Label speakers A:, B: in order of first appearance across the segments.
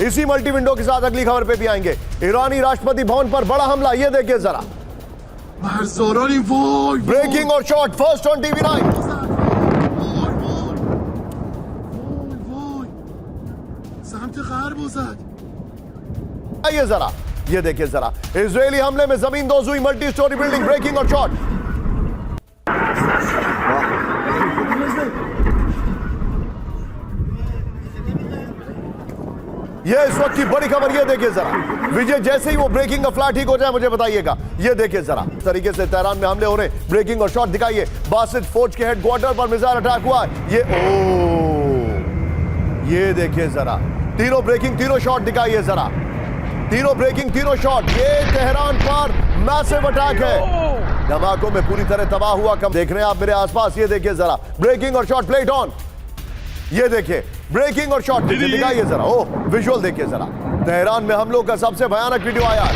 A: इसी multi window के साथ अगली खबर पे भी आएंगे। ईरानी राष्ट्रपति भवन पर बड़ा हमला, ये देखिए जरा। ब्रेकिंग और शॉट फर्स्ट ऑन टीवी9। आइए जरा, ये देखिए जरा, इजरायली हमले में जमीन दोज हुई मल्टी स्टोरी बिल्डिंग। ब्रेकिंग और शॉट। ये इस वक्त की बड़ी खबर, ये देखिए जरा। विजय, जैसे ही वो ब्रेकिंग का फ्लैट ठीक हो जाए मुझे बताइएगा। ये देखिए जरा, तरीके से तेहरान में हमले हो रहे हैं। ब्रेकिंग और शॉट दिखाइए। बासित फौज के हेडक्वार्टर पर मिसाइल अटैक हुआ है। ये देखिए जरा, तीनों ब्रेकिंग तीनों शॉट दिखाइए जरा। तीनों ब्रेकिंग तीनों शॉट। ये तेहरान पर मैसिव अटैक है। धमाकों में पूरी तरह तबाह हुआ कम देख रहे हैं आप मेरे आसपास। ये देखिए जरा, ब्रेकिंग और शॉट प्लेट ऑन। ये देखिए ब्रेकिंग और शॉट दिखाइए जरा। ओह, विजुअल देखिए जरा। तेहरान में हमलों का सबसे भयानक वीडियो आया है।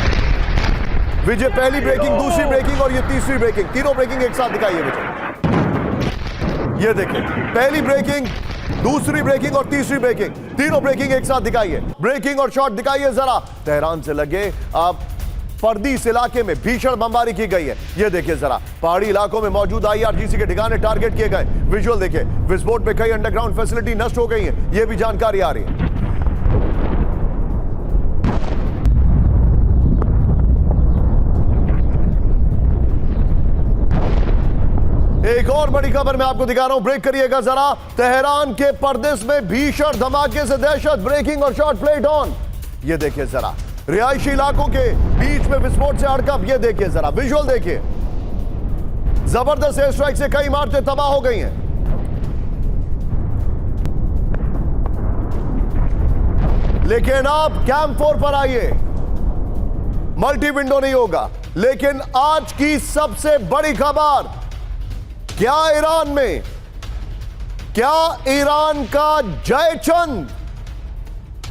A: विजय, पहली ब्रेकिंग, दूसरी ब्रेकिंग और ये तीसरी ब्रेकिंग, तीनों ब्रेकिंग एक साथ दिखाइए विजय। ये देखिए, पहली ब्रेकिंग, दूसरी ब्रेकिंग और तीसरी ब्रेकिंग, तीनों ब्रेकिंग एक साथ दिखाइए। ब्रेकिंग और शॉट दिखाइए जरा। तेहरान से लगे आप पर्दीस इलाके में भीषण बमबारी की गई है। ये देखिए जरा, पहाड़ी इलाकों में मौजूद IRGC के ठिकाने टारगेट किए गए। विजुअल देखिए, विस्फोट में कई अंडरग्राउंड फैसिलिटी नष्ट हो गई है। ये भी जानकारी आ रही है। एक और बड़ी खबर मैं आपको दिखा रहा हूं, ब्रेक करिएगा जरा। तेहरान के पर्दिस में भीषण धमाके से दहशत। ब्रेकिंग और शॉट प्लेट ऑन। ये देखिए जरा, रिहायशी इलाकों के बीच में विस्फोट से हड़कंप। ये देखिए जरा, विजुअल देखिए। जबरदस्त एयर स्ट्राइक से कई इमारतें तबाह हो गई हैं। लेकिन आप कैंप 4 पर आइए। मल्टी विंडो नहीं होगा। लेकिन आज की सबसे बड़ी खबर, क्या ईरान का जयचंद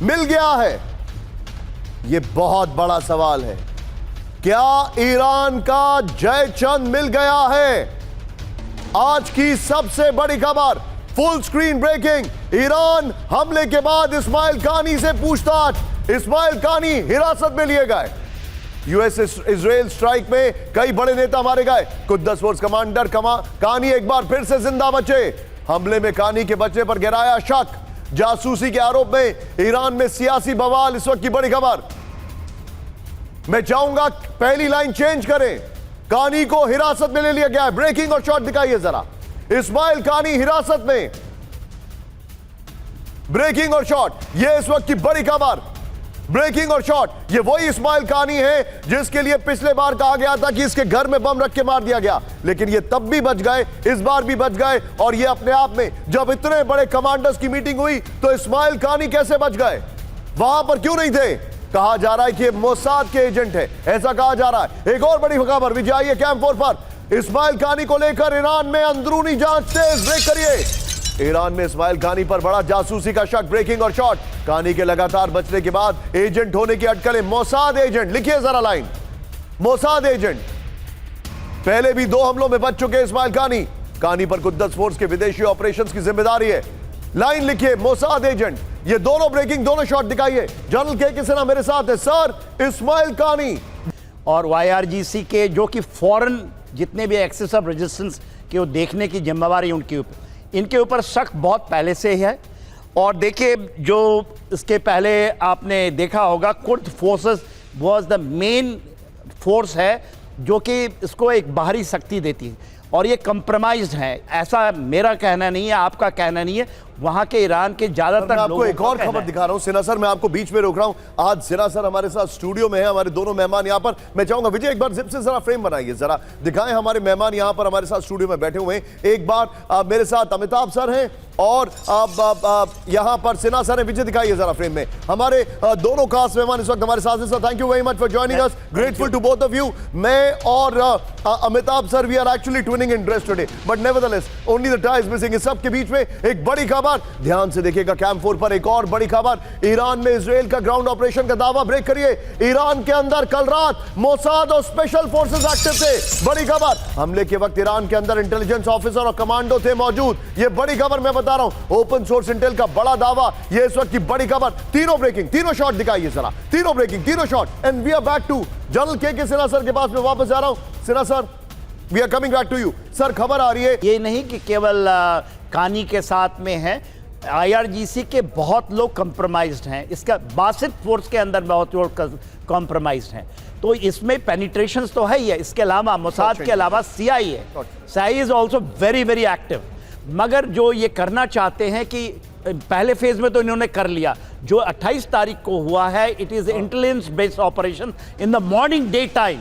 A: मिल गया है? यह बहुत बड़ा सवाल है। क्या ईरान का जयचंद मिल गया है? आज की सबसे बड़ी खबर, फुल स्क्रीन ब्रेकिंग। ईरान हमले के बाद इस्माइल कानी से पूछताछ। इस्माइल कानी हिरासत में लिए गए। यूएस इजराइल स्ट्राइक में कई बड़े नेता मारे गए। कुद्दस फोर्स कमांडर कानी एक बार फिर से जिंदा बचे। हमले में कानी के बचने पर गहराया शक। जासूसी के आरोप में ईरान में सियासी बवाल। इस वक्त की बड़ी खबर, मैं चाहूंगा पहली लाइन चेंज करें। कानी को हिरासत में ले लिया गया है। ब्रेकिंग और शॉट दिखाइए जरा। इस्माइल कानी हिरासत में। ब्रेकिंग और शॉट, यह इस वक्त की बड़ी खबर। ब्रेकिंग और शॉट, ये वही इस्माइल कानी है जिसके लिए पिछले बार कहा गया था कि इसके घर में बम रख के मार दिया गया। लेकिन ये तब भी बच गए, इस बार भी बच गए। और ये अपने आप में, जब इतने बड़े कमांडर्स की मीटिंग हुई तो इस्माइल कानी कैसे बच गए? वहां पर क्यों नहीं थे? कहा जा रहा है कि ये मोसाद के एजेंट है, ऐसा कहा जा रहा है। एक और बड़ी खबर, विजय आइए कैंप 4 पर। इस्माइल कानी को लेकर ईरान में अंदरूनी जांच तेज। ब्रेक करिए। ईरान में इस्माइल कानी पर बड़ा जासूसी का शक। ब्रेकिंग और शॉट। कानी के लगातार बचने के बाद एजेंट होने की अटकलें। मोसाद एजेंट, लिखिए जरा लाइन। मोसाद एजेंट, पहले भी 2 हमलों में बच चुके इस्माइल कानी। कानी पर कुद्दस फोर्स के विदेशी ऑपरेशंस की जिम्मेदारी है। लाइन लिखिए, मोसाद एजेंट। ये दोनों ब्रेकिंग, दोनों शॉट दिखाइए। जनरल के सिन्हा मेरे साथ है। सर, इस्माइल कानी
B: और IRGC के जो कि फॉरेन जितने भी एक्सेस ऑफ रेजिस्टेंस के वो देखने की जिम्मेवारी उनके ऊपर, इनके ऊपर शक बहुत पहले से ही है। और देखिए, जो इसके पहले आपने देखा होगा, Kurd forces was the main force है जो कि इसको एक बाहरी शक्ति देती है। और ये कंप्रोमाइज्ड है, ऐसा मेरा कहना नहीं है, आपका कहना नहीं है, वहां के ईरान के ज्यादातर लोगों
A: आपको एक और खबर दिखा रहा हूं। सिन्हा सर, मैं आपको बीच में रोक रहा हूं। आज सिन्हा सर हमारे साथ स्टूडियो में है, हमारे दोनों मेहमान यहां पर। मैं चाहूंगा विजय एक बार जिप से जरा फ्रेम बनाइए, जरा दिखाएं हमारे मेहमान यहां पर हमारे साथ स्टूडियो में बैठे हुए हैं। एक बार मेरे साथ अमिताभ सर हैं और यहां पर सिन्हा सर हैं। विजय दिखाइए जरा फ्रेम में। हमारे दोनों खास मेहमान इस वक्त हमारे साथ हैं। Sir, thank you very much for joining us. Grateful to both of you. मैं और Amitabh sir, we are actually twinning in dress today, but nevertheless only the tie is missing. इस सब के बीच में एक बड़ी खबर, खबर, ध्यान से देखिएगा कैम 4 पर। एक और बड़ी खबर, ईरान में इजराइल का ग्राउंड ऑपरेशन का दावा। ब्रेक करिए। ईरान के अंदर कल रात मोसाद और स्पेशल फोर्सेस एक्टिव थे। बड़ी खबर, हमले के वक्त ईरान के अंदर इंटेलिजेंस ऑफिसर और कमांडो थे मौजूद। ये बड़ी खबर मैं बता रहा हूं, ओपन सोर्स इंटेल का बड़ा दावा। ये इस वक्त की बड़ी खबर। तीनों ब्रेकिंग, तीनों शॉट दिखाइए जरा, तीनों ब्रेकिंग, तीनों shot. And we are back to general K Sinha sir के पास में वापस जा रहा हूं। Sinha sir, we are coming back to you. Sir खबर आ रही है,
B: ये नहीं कि केवल कानी के साथ में है, आईआरजीसी के बहुत लोग कंप्रोमाइज्ड हैं, इसका बासित फोर्स के अंदर बहुत लोग कंप्रोमाइज्ड हैं। तो इसमें पेनिट्रेशंस तो है ही है। इसके अलावा मोसाद के अलावा CIA is also very very active. मगर जो ये करना चाहते हैं कि पहले फेज में तो इन्होंने कर लिया, जो 28 तारीख को हुआ है, it is intelligence based operation in the morning day time.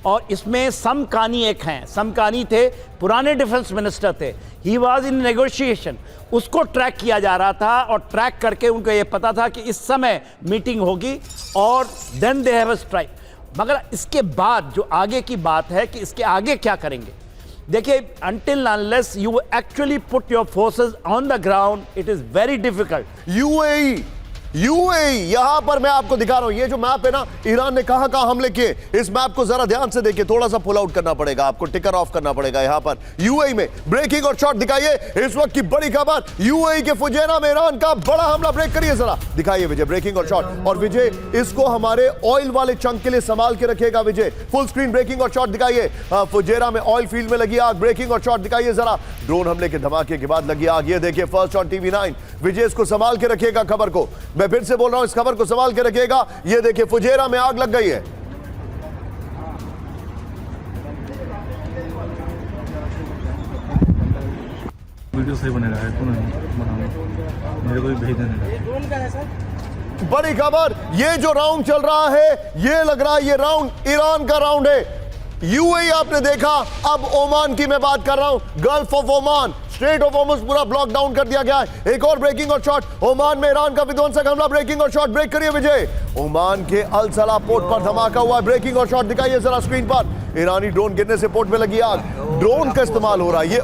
B: और इसमें समकानी एक हैं, समकानी थे, पुराने डिफेंस मिनिस्टर थे, ही वॉज इन नेगोशिएशन। उसको ट्रैक किया जा रहा था और ट्रैक करके उनको ये पता था कि इस समय मीटिंग होगी और then they have a strike. मगर इसके बाद जो आगे की बात है कि इसके आगे क्या करेंगे, देखिए, until unless you actually put your forces on the ground, it is very difficult.
A: UAE यहां पर मैं आपको दिखा रहा हूं, ये जो मैप है ना, ईरान ने कहां कहां हमले किए, इस मैप को जरा ध्यान से देखिए। थोड़ा सा पुल आउट करना पड़ेगा आपको, टिकर ऑफ करना पड़ेगा। यहां पर यूएई में ब्रेकिंग और शॉट दिखाइए। इस वक्त की बड़ी खबर, यूएई के फुजैरा में ईरान का बड़ा हमला। ब्रेक करिए जरा, दिखाइए विजय, ब्रेकिंग और शॉट। और विजय, इसको हमारे ऑयल वाले चंक के लिए संभाल के रखिएगा विजय। फुल स्क्रीन ब्रेकिंग और शॉट दिखाइए। फुजैरा में ऑयल फील्ड में लगी आग, ब्रेकिंग और शॉट दिखाइए जरा। ड्रोन हमले के धमाके के बाद लगी आग, ये देखिए फर्स्ट ऑन टीवी9। विजय, इसको संभाल के रखिएगा खबर को, मैं फिर से बोल रहा हूं, इस खबर को संभाल के रखिएगा। ये देखिए फुजैरा में आग लग गई है।
C: वीडियो सही बनेगा है, कौन बनाना मेरे को भी भेज देना।
A: बड़ी खबर, ये जो राउंड चल रहा है, ये लग रहा है ये राउंड ईरान का राउंड है। यूएई आपने देखा, अब ओमान की मैं बात कर रहा हूं, gulf of Oman, straight of Hormuz पूरा ब्लॉक डाउन कर दिया गया है। एक और ब्रेकिंग और शॉट, ओमान में ईरान का विध्वंसक हमला। ब्रेकिंग और शॉट, ब्रेक करिए विजय। ओमान के अल सला पोर्ट पर धमाका हुआ है। ब्रेकिंग और शॉट दिखाइए जरा स्क्रीन पर। ईरानी ड्रोन गिरने से पोर्ट में लगी आग, ड्रोन का इस्तेमाल हो रहा है। ये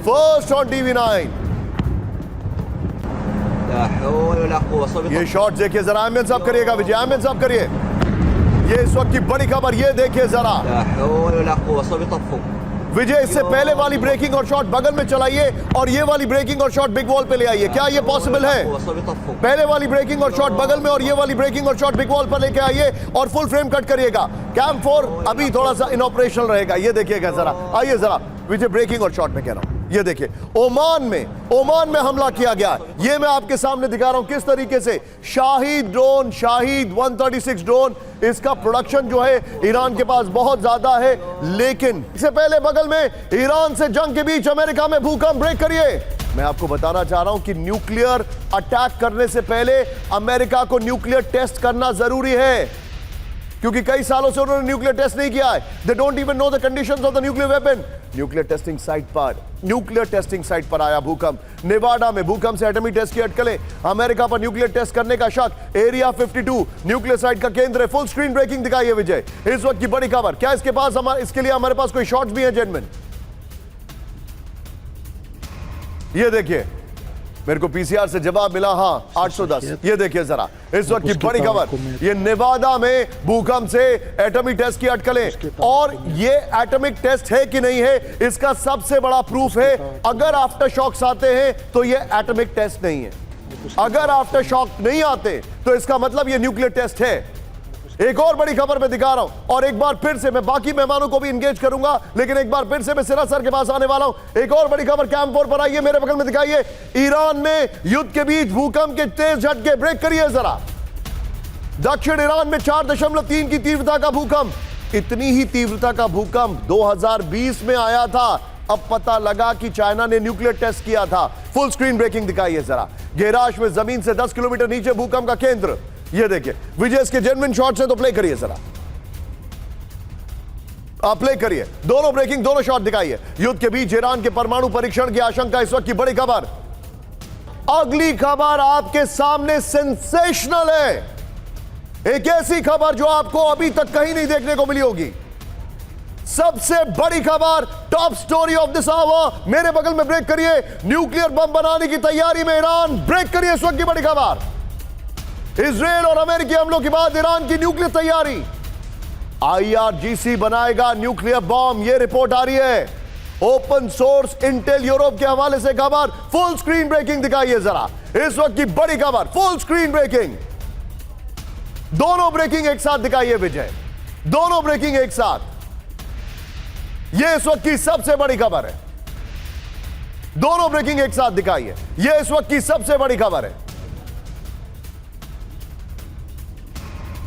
A: फर्स्ट ऑन टीवी9। ये शॉट देखिए जरा, आमिर साहब करिएगा विजय, आमिर साहब करिए। ये इस वक्त की बड़ी खबर, ये देखिए जरा विजय। इससे पहले वाली ब्रेकिंग और शॉट बगल में चलाइए और ये वाली ब्रेकिंग और शॉट बिग वॉल पे ले आइए। क्या ये पॉसिबल है? पहले वाली ब्रेकिंग और शॉट बगल में और ये वाली ब्रेकिंग और शॉट बिग वॉल पर लेके आइए और फुल फ्रेम कट करिएगा। कैम 4 अभी थोड़ा सा इन ऑपरेशनल रहेगा, ये देखिएगा जरा। आइए जरा विजय, ब्रेकिंग और शॉट में कह रहा हूं, ये देखिए ओमान में हमला किया गया। ये मैं आपके सामने दिखा रहा हूं किस तरीके से शाहीद ड्रोन, शाहीद 136 ड्रोन, इसका प्रोडक्शन जो है ईरान के पास बहुत ज्यादा है। लेकिन इससे पहले बगल में ईरान से जंग के बीच अमेरिका में भूकंप। ब्रेक करिए। मैं आपको बताना चाह रहा हूं कि न्यूक्लियर अटैक करने से पहले अमेरिका को न्यूक्लियर टेस्ट करना जरूरी है, क्योंकि कई सालों से उन्होंने न्यूक्लियर टेस्ट नहीं किया है। They don't even know the conditions of the nuclear weapon. Nuclear testing site पर आया भूकंप। नेवाडा में भूकंप से एटमी टेस्ट की अटकलें, अमेरिका पर न्यूक्लियर टेस्ट करने का शक। एरिया 52 न्यूक्लियर साइट का केंद्र है। फुल स्क्रीन ब्रेकिंग दिखाइए विजय। इस वक्त की बड़ी खबर, क्या इसके पास इसके लिए हमारे पास कोई शॉट्स भी हैं जेन्युइन? ये देखिए, मेरे को पीसीआर से जवाब मिला, हाँ 810। ये देखिए जरा इस वक्त की बड़ी खबर, ये नेवादा में भूकंप से एटॉमिक टेस्ट की अटकलें। और ये एटॉमिक टेस्ट है कि नहीं है, इसका सबसे बड़ा प्रूफ है, अगर आफ्टर शॉक्स आते हैं तो ये एटॉमिक टेस्ट नहीं है। अगर आफ्टर शॉक नहीं आते तो इसका मतलब ये न्यूक्लियर टेस्ट है। एक और बड़ी खबर मैं दिखा रहा हूं, और एक बार फिर से मैं बाकी मेहमानों को भी इंगेज करूंगा, लेकिन एक बार फिर से मैं सिन्हा सर के पास आने वाला हूं। एक और बड़ी खबर कैम 4 पर आइए, मेरे बगल में दिखाइए। ईरान में युद्ध के बीच भूकंप के तेज झटके। ब्रेक करिए जरा। दक्षिण ईरान में 4.3 की तीव्रता का भूकंप। इतनी ही तीव्रता का भूकंप 2020 में आया था। अब पता लगा कि चाइना ने न्यूक्लियर टेस्ट किया था। फुल स्क्रीन ब्रेकिंग दिखाइए जरा। गैराश में जमीन से 10 किलोमीटर नीचे भूकंप का केंद्र। ये देखिए विजय, इसके जेन्युइन शॉट्स हैं तो प्ले करिए जरा। आप प्ले करिए, दोनों ब्रेकिंग, दोनों शॉट दिखाइए। युद्ध के बीच ईरान के परमाणु परीक्षण की आशंका, इस वक्त की बड़ी खबर। अगली खबर आपके सामने सेंसेशनल है। एक ऐसी खबर जो आपको अभी तक कहीं नहीं देखने को मिली होगी। सबसे बड़ी खबर, top story of this hour, मेरे बगल में ब्रेक करिए। न्यूक्लियर बम बनाने की तैयारी में ईरान, ब्रेक करिए इस वक्त की बड़ी खबर। इजराइल और अमेरिकी हमलों के बाद ईरान की न्यूक्लियर तैयारी, IRGC बनाएगा न्यूक्लियर बम, यह रिपोर्ट आ रही है। ओपन सोर्स इंटेल यूरोप के हवाले से खबर, फुल स्क्रीन ब्रेकिंग दिखाइए जरा इस वक्त की बड़ी खबर, फुल स्क्रीन ब्रेकिंग, दोनों ब्रेकिंग एक साथ दिखाइए विजय, दोनों ब्रेकिंग एक साथ। यह इस वक्त की सबसे बड़ी खबर है, दोनों ब्रेकिंग एक साथ दिखाइए, यह इस वक्त की सबसे बड़ी खबर है।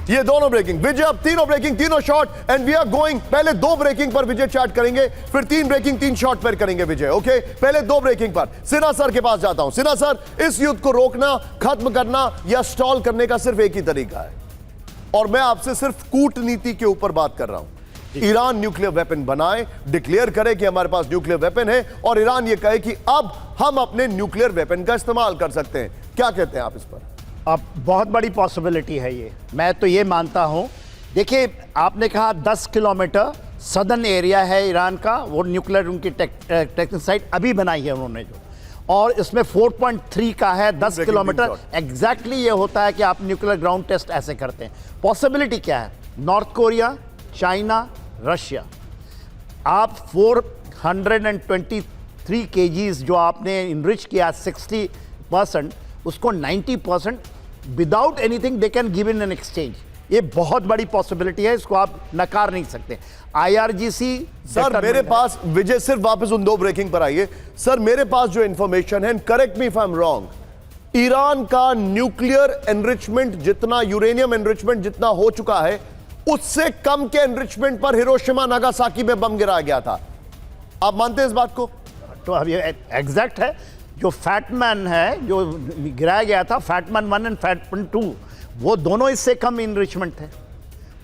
A: ये दोनों ब्रेकिंग, विजय अब तीनों ब्रेकिंग, तीनों shot, and we are going. पहले दो ब्रेकिंग पर विजय चैट करेंगे, फिर तीन ब्रेकिंग, तीन शॉट पर करेंगे विजय, ओके। पहले दो ब्रेकिंग पर सिन्हा सर के पास जाता हूं। सिन्हा सर, इस युद्ध को रोकना, खत्म करना या स्टॉल करने का सिर्फ एक ही तरीका है, और मैं आपसे सिर्फ कूटनीति के ऊपर बात कर रहा हूं। ईरान न्यूक्लियर वेपन बनाए, डिक्लेयर करे कि हमारे पास न्यूक्लियर वेपन है, और ईरान यह कहे कि अब हम अपने न्यूक्लियर वेपन का इस्तेमाल कर सकते हैं। क्या कहते हैं आप इस पर?
B: अब बहुत बड़ी पॉसिबिलिटी है ये, मैं तो ये मानता हूँ। देखिए, आपने कहा 10 किलोमीटर सदर्न एरिया है ईरान का, वो न्यूक्लियर उनकी टेक्निकल साइट अभी बनाई है उन्होंने जो, और इसमें 4.3 का है 10 किलोमीटर एग्जैक्टली। ये होता है कि आप न्यूक्लियर ग्राउंड टेस्ट ऐसे करते हैं। पॉसिबिलिटी क्या है? नॉर्थ कोरिया, चाइना, रशिया, आप 423 केजीज जो आपने इनरिच किया 60%, उसको 90% without anything they can give in an exchange. ये बहुत बड़ी पॉसिबिलिटी है, इसको आप नकार नहीं सकते। IRGC
A: सर मेरे पास, विजय सिर्फ वापस उन दो ब्रेकिंग पर आइए सर, मेरे पास जो इंफॉर्मेशन है, correct me if I am wrong, Iran का न्यूक्लियर एनरिचमेंट जितना, यूरेनियम एनरिचमेंट जितना हो चुका है, उससे कम के एनरिचमेंट पर हिरोशिमा नागासाकी में बम गिराया गया था। आप मानते हैं इस बात को?
B: तो अब ये एग्जैक्ट है। जो फैटमैन है जो गिराया गया था, फैटमैन 1 एंड फैटमैन 2, वो दोनों इससे कम इनरिचमेंट थे।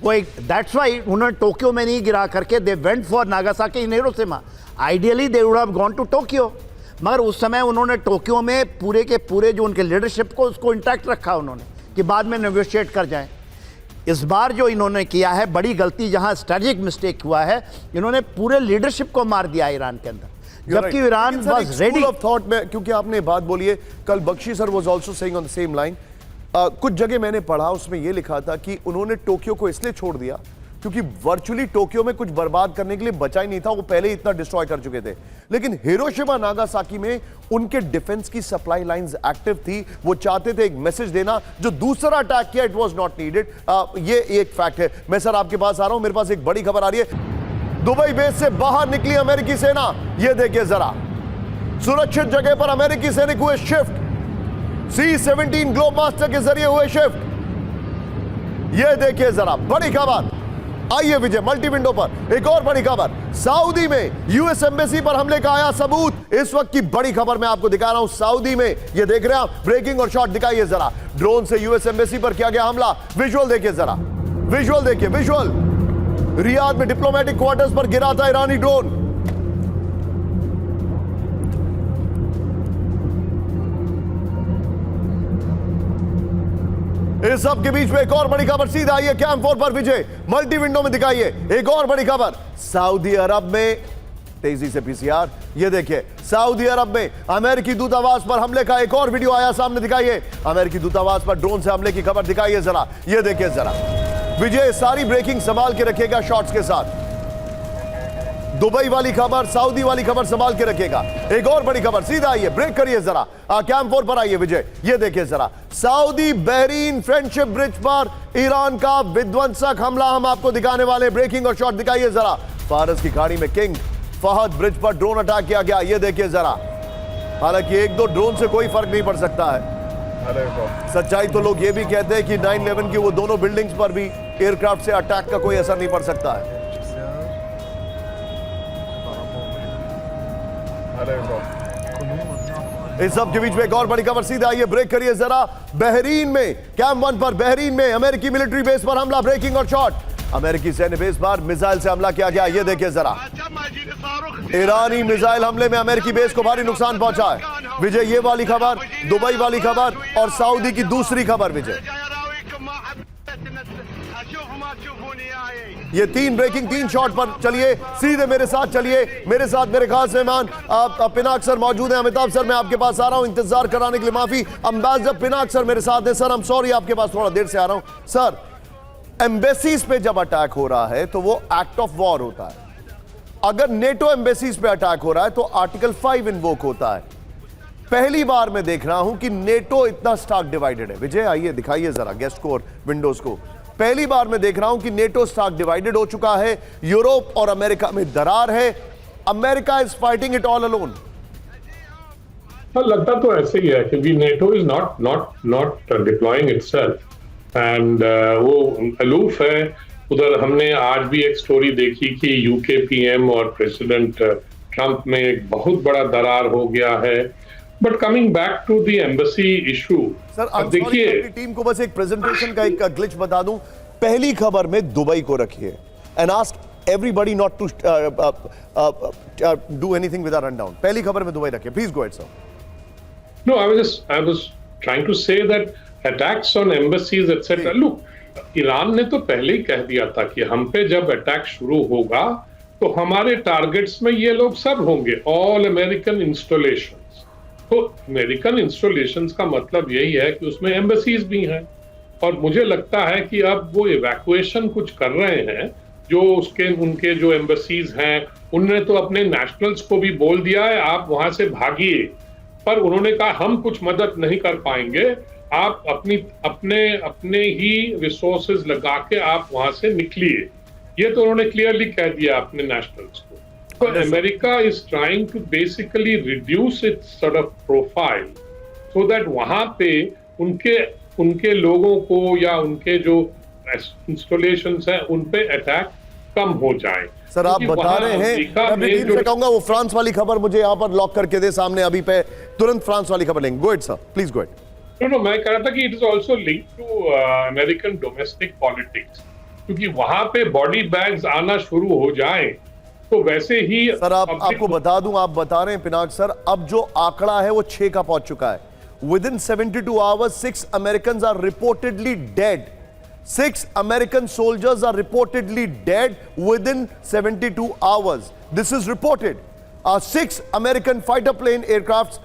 B: वो एक, दैट्स वाई उन्होंने टोक्यो में नहीं गिरा करके they went for Nagasaki in Hiroshima. Ideally they would have gone to Tokyo, मगर उस समय उन्होंने टोक्यो में पूरे के पूरे जो उनके लीडरशिप को, उसको इंटैक्ट रखा उन्होंने कि बाद में नेगोशिएट कर जाएं। इस बार जो इन्होंने किया है बड़ी गलती, जहां स्ट्रेटेजिक मिस्टेक हुआ है, इन्होंने पूरे लीडरशिप को मार दिया ईरान के अंदर, जबकि Iran was ready.
A: Of thought में, क्योंकि आपने बात बोली है, कल Bakshi sir was also saying on the same line. कुछ जगह मैंने पढ़ा, उसमें यह लिखा था कि उन्होंने टोक्यो को इसलिए छोड़ दिया क्योंकि वर्चुअली टोक्यो में कुछ बर्बाद करने के लिए बचा ही नहीं था, वो पहले ही इतना डिस्ट्रॉय कर चुके थे। लेकिन हिरोशिमा नागासाकी में उनके डिफेंस की सप्लाई लाइंस एक्टिव थी, वो चाहते थे एक मैसेज देना, जो दूसरा अटैक किया, इट वाज नॉट नीडेड। ये एक फैक्ट है। मैं सर आपके पास आ रहा हूं, मेरे पास एक बड़ी खबर आ रही है। दुबई बेस से बाहर निकली अमेरिकी सेना, यह देखिए जरा, सुरक्षित जगह पर अमेरिकी सैनिक हुए शिफ्ट, C-17 ग्लोबमास्टर के जरिए हुए शिफ्ट। यह देखिए जरा, बड़ी खबर। आइए विजय, मल्टी विंडो पर एक और बड़ी खबर, सऊदी में यूएस एम्बेसी पर हमले का आया सबूत। इस वक्त की बड़ी खबर मैं आपको दिखा रहा हूं, सऊदी में, यह देख रहे हैं आप, ब्रेकिंग और शॉट दिखाइए जरा, ड्रोन से यूएस एम्बेसी पर किया गया हमला। विजुअल देखिए जरा, विजुअल देखिए, विजुअल। रियाद में डिप्लोमेटिक क्वार्टर्स पर गिरा था ईरानी ड्रोन। इस सब के बीच में एक और बड़ी खबर, सीधा आइए कैंप 4 पर विजय, मल्टी विंडो में दिखाइए एक और बड़ी खबर। सऊदी अरब में, तेजी से PCR, ये देखिए, सऊदी अरब में अमेरिकी दूतावास पर हमले का एक और वीडियो आया सामने, दिखाइए। अमेरिकी दूतावास पर ड्रोन से हमले की खबर दिखाइए जरा, ये देखिए जरा। विजय सारी ब्रेकिंग संभाल के रखेगा शॉट्स के साथ, दुबई वाली खबर, सऊदी वाली खबर संभाल के रखेगा। एक और बड़ी खबर, सीधा आइए, ब्रेक करिए जरा, कैंप 4 पर आइए विजय, ये देखिए जरा, सऊदी बहरीन फ्रेंडशिप ब्रिज पर ईरान का विध्वंसक हमला हम आपको दिखाने वाले। ब्रेकिंग और शॉट दिखाइए जरा। फारस की खाड़ी में किंग फहद ब्रिज पर ड्रोन अटैक किया गया, ये देखिए जरा। हालांकि एक दो ड्रोन से कोई फर्क नहीं पड़ सकता है, सच्चाई तो लोग ये भी कहते हैं कि 9/11 की वो दोनों बिल्डिंग्स पर भी एयरक्राफ्ट से अटैक का कोई असर नहीं पड़ सकता है। इस सब के बीच में एक और बड़ी खबर, सीधा आइए, ब्रेक करिए जरा। बहरीन में, कैंप 1 पर बहरीन में अमेरिकी मिलिट्री बेस पर हमला, ब्रेकिंग और शॉट। अमेरिकी सैन्य बेस पर मिसाइल से हमला किया गया, ये देखिए जरा। ईरानी मिसाइल हमले में अमेरिकी बेस को भारी नुकसान पहुंचा है। विजय ये वाली खबर, दुबई वाली खबर और सऊदी की दूसरी खबर विजय। ये 3 ब्रेकिंग 3 शॉट पर चलिए, सीधे मेरे साथ चलिए, मेरे साथ मेरे खास मेहमान पिनाक सर मौजूद हैं। अमिताभ सर मैं आपके पास आ रहा हूं, इंतजार कराने के लिए माफी। अंबेसडर पिनाक सर मेरे साथ हैं। सर आई एम सॉरी आपके पास थोड़ा देर से आ रहा हूं। सर, एम्बेसीज पे जब अटैक हो रहा है तो वो एक्ट ऑफ वॉर होता है। अगर नेटो एम्बेसीज पे अटैक हो रहा है तो आर्टिकल 5 इन्वोक होता है। पहली बार मैं देख रहा हूं कि नेटो इतना स्टार्क डिवाइडेड है। विजय आइए दिखाइए जरा गेस्ट को और विंडोज को। पहली बार मैं देख रहा हूं कि नेटो स्टार्क डिवाइडेड हो चुका है। यूरोप और अमेरिका में दरार है। America is fighting it all alone.
D: लगता तो ऐसे ही है क्योंकि NATO is not deploying itself and वो अलूफ है। उधर हमने आज भी एक स्टोरी देखी कि यूके पीएम और प्रेसिडेंट ट्रंप में एक बहुत बड़ा दरार हो गया है। But coming back to the embassy issue,
A: sir देखिए टीम को बस एक प्रेजेंटेशन का एक ग्लिच बता दूं। पहली खबर में दुबई को रखिए and ask everybody not to do anything with a rundown. पहली खबर में दुबई रखिए, please go ahead sir.
D: No, I was trying to say that attacks on embassies etc. Look, Iran ने तो पहले ही कह दिया था कि हम पे जब अटैक शुरू होगा तो हमारे टारगेट्स में ये लोग सब होंगे, ऑल अमेरिकन इंस्टॉलेशंस। तो अमेरिकन इंस्टॉलेशंस का मतलब यही है कि उसमें एम्बेसीज भी हैं और मुझे लगता है कि अब वो इवैक्यूएशन कुछ कर रहे हैं जो उनके जो एम्बेसीज हैं। उन्होंने तो अपने नेशनल्स को भी बोल दिया है आप वहां से भागिए, पर उन्होंने कहा हम कुछ मदद नहीं कर पाएंगे, आप अपने ही रिसोर्सेज लगा के आप वहां से निकलिए। ये तो उन्होंने क्लियरली कह दिया अपने नेशनल्स को। तो America is trying to basically reduce its sort of profile so that वहां पे उनके लोगों को या उनके जो इंस्टॉलेशंस हैं उन पे अटैक कम हो जाए।
A: सर आप बता रहे हैं, मैं टीम से कहूंगा वो फ्रांस वाली खबर मुझे यहां पर लॉक करके दे सामने अभी पे, तुरंत फ्रांस वाली खबर लेंगे। Go ahead sir, please go ahead.
D: No, मैं कह रहा था कि it is also link to American domestic politics, क्योंकि वहां पे बॉडी बैग्स आना शुरू हो जाए तो वैसे ही
A: सर आपको बता दूं, आप बता रहे हैं पिनाक सर, अब जो आंकड़ा है वो 6 का पहुंच चुका है। Within 72 hours 6 American are reportedly dead. 6 American soldiers are reportedly dead within 72 hours. This is reported. 6 American fighter plane aircrafts,